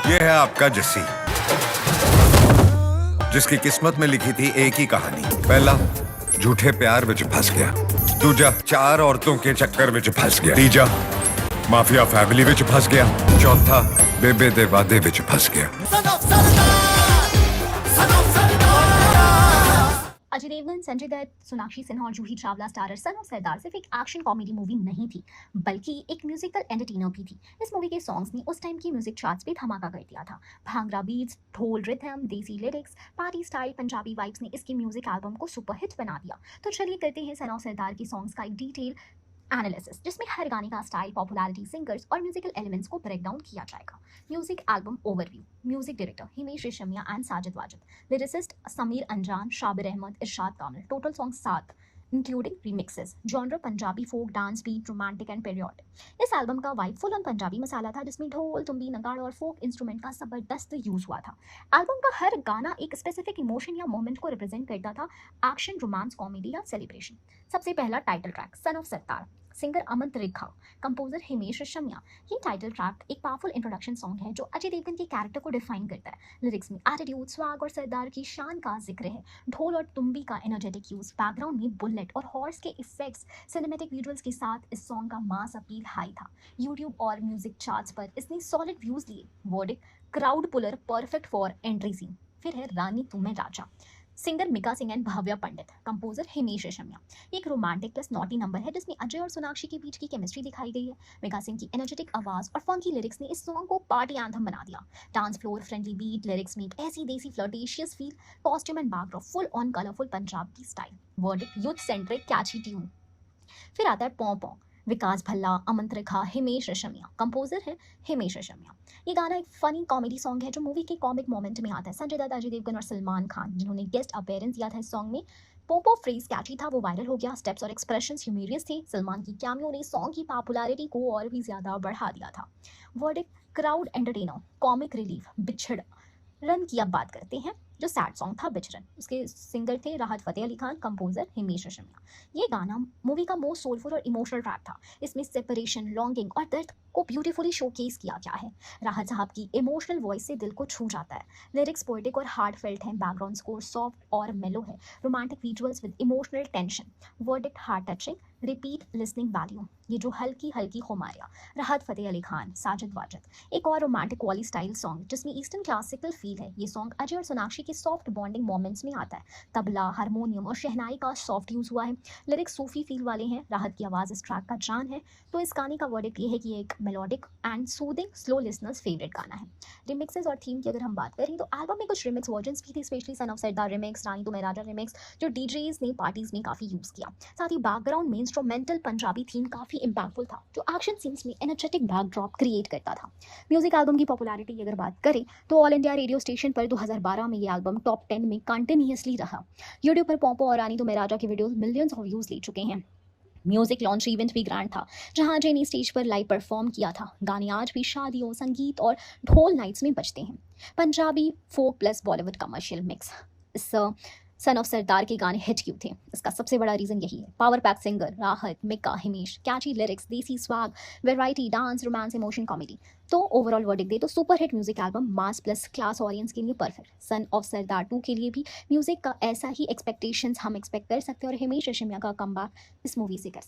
ये है आपका जस्सी, जिसकी किस्मत में लिखी थी एक ही कहानी। पहला, झूठे प्यार विच फंस गया। दूजा, 4 औरतों के चक्कर विच फंस गया। तीजा, माफिया फैमिली विच फंस गया। चौथा, बेबे दे वादे विच फंस गया। अजय देवगन, संजय दत्त, सोनाक्षी सिन्हा और Juhi Chawla starrer sun of सरदार सिर्फ एक एक्शन कॉमेडी मूवी नहीं थी, बल्कि एक म्यूजिकल एंटरटेनर भी थी। इस मूवी के सॉन्ग्स ने उस टाइम की म्यूजिक चार्ट्स पे धमाका कर दिया था। भांगड़ा बीट्स, ढोल रिथम, देसी lyrics, party style, Punjabi vibes ने इसकी म्यूजिक एल्बम को सुपरहिट बना दिया। तो चलिए करते हैं सन ऑफ सरदार की सॉन्ग्स का एक डिटेल एनालिसिस, जिसमें हर गाने का स्टाइल, पॉपुलैरिटी, सिंगर्स और म्यूजिकल एलिमेंट्स को ब्रेक डाउन किया जाएगा। Music album overview. Music director Himesh Reshammiya and Sajid Wajid, lyricist Sameer Anjaan, Shabbir Ahmed, Irshad Kamil, total song 7 including remixes. Genre Punjabi folk, dance beat, romantic and period. इस एल्बम का vibe full on Punjabi masala था, जिसमें ढोल, तुम्बी, नगाड़ा और फोक इंस्ट्रूमेंट का जबरदस्त यूज हुआ था। एल्बम का हर गाना एक स्पेसिफिक इमोशन या मोमेंट को रिप्रेजेंट करता था, एक्शन, रोमांस, कॉमेडी या सेलिब्रेशन। सबसे पहला title track sun of Sardar, singer Aman Trikha, composer Himesh Reshammiya. ये टाइटल ट्रैक एक पावरफुल इंट्रोडक्शन सॉन्ग है जो अजय देवगन के कैरेक्टर को डिफाइन करता है। लिरिक्स में एटीट्यूड, स्वाग और सरदार की शान का जिक्र है। ढोल और तुम्बी का एनर्जेटिक यूज, बैकग्राउंड में बुलेट और हॉर्स के इफेक्ट्स, सिनेमैटिक विजुअल्स के साथ इस सॉन्ग का मास अपील हाई था। यूट्यूब और म्यूजिक चार्ट्स पर इसने सॉलिड व्यूज लिए। Verdict, crowd puller, perfect for entry scene. फिर है Rani Tu Main Raja, singer Mika Singh and Bhavya Pandit, composer Himesh Reshammiya. एक रोमांटिक प्लस नॉटी नंबर है, जिसमें अजय और सोनाक्षी के बीच की केमिस्ट्री दिखाई गई है। मिका सिंह की एनर्जेटिक आवाज और फंकी लिरिक्स ने इस सॉन्ग को पार्टी एंथम बना दिया। Dance floor friendly beat, lyrics में एक ऐसी desi flirtatious feel, costume and backdrop full on colourful Punjabi style. वर्डिक, यूथ सेंट्रिक कैची ट्यून। फिर आता है पौ पौ, विकास भल्ला, अमन त्रिखा, हिमेश रेशमिया, कंपोजर है हिमेश रेशमिया। ये गाना एक फनी कॉमेडी सॉन्ग है जो मूवी के कॉमिक मोमेंट में आता है। संजय दत्त, अजय देवगन और सलमान खान, जिन्होंने गेस्ट अपीयरेंस दिया था इस सॉन्ग में। पोपो फ्रेज कैची था, वो वायरल हो गया। स्टेप्स और एक्सप्रेशंस ह्यूमरियस थे। सलमान की कैमियो ने सॉन्ग की पॉपुलैरिटी को और भी ज्यादा बढ़ा दिया था। Verdict, crowd entertainer, comic relief, बिछड़ रन की अब बात करते हैं, जो सैड सॉन्ग था बिछड़न। उसके सिंगर थे राहत फतेह अली खान, कंपोजर हिमेश रेशमिया। ये गाना मूवी का मोस्ट सोलफुल और इमोशनल ट्रैक था। इसमें सेपरेशन, लॉन्गिंग और दर्द को ब्यूटीफुली शोकेस किया गया है। राहत साहब की इमोशनल वॉइस से दिल को छू जाता है। लिरिक्स पोएटिक और हार्ट फेल्ट हैं, बैकग्राउंड स्कोर सॉफ्ट और मेलो है, romantic visuals with emotional tension. Verdict, heart touching, repeat listening value. ये जो हल्की हल्की खुमारियाँ, राहत फतेह अली खान, साजिद वाजिद। एक और रोमांटिक वाली स्टाइल सॉन्ग जिसमें ईस्टर्न क्लासिकल फील है। ये सॉन्ग अजय और सोनाक्षी के सॉफ्ट बॉन्डिंग मोमेंट्स में आता है। तबला, हारमोनियम और शहनाई का सॉफ्ट यूज हुआ है। लिरिक्स सूफी फील वाले हैं। राहत की आवाज़ इस ट्रैक का जान है। तो इस गाने का वर्डिक्ट ये है कि ये एक melodic and soothing slow listeners favourite गाना है। रिमिक्सेस और थीम की अगर हम बात करें तो एल्बम में कुछ रिमिक्स वर्जन्स भी थे, specially Son of Sardaar remix, Rani To Main Raja remix, जो डीजेस ने पार्टीज में काफ़ी यूज़ किया। साथ ही बैकग्राउंड में इंस्ट्रूमेंटल पंजाबी थीम काफ़ी इंपैक्टफुल था, जो एक्शन सीन्स में एनर्जेटिक बैकड्रॉप क्रिएट करता था। म्यूजिक एल्बम की पॉपुलैरिटी की अगर बात करें तो ऑल इंडिया रेडियो स्टेशन पर 2012 में ये एल्बम टॉप 10 में कंटिन्यूसली रहा। यूट्यूब पर पोंपो और रानी तो मैं राजा के वीडियोस मिलियंस ऑफ व्यूज ले चुके हैं। म्यूजिक लॉन्च इवेंट भी ग्रैंड था, जहां अजय ने स्टेज पर लाइव परफॉर्म किया था। गाने आज भी शादियों, संगीत और ढोल नाइट्स में बजते हैं। पंजाबी फोक प्लस बॉलीवुड कमर्शियल मिक्स। इस सन ऑफ सरदार के गाने हिट क्यों थे, इसका सबसे बड़ा रीजन यही है। पावर पैक सिंगर राहत, मिका, हिमेश, कैची लिरिक्स, देसी swag, variety, dance, romance, emotion, comedy. तो ओवरऑल वर्डिक्ट दे तो super hit music album, mass plus class audience के लिए परफेक्ट। सन ऑफ सरदार 2 के लिए भी म्यूजिक का ऐसा ही एक्सपेक्टेशंस हम एक्सपेक्ट कर सकते हैं और हिमेश रेशमिया का कमबैक इस मूवी से कर सकते हैं।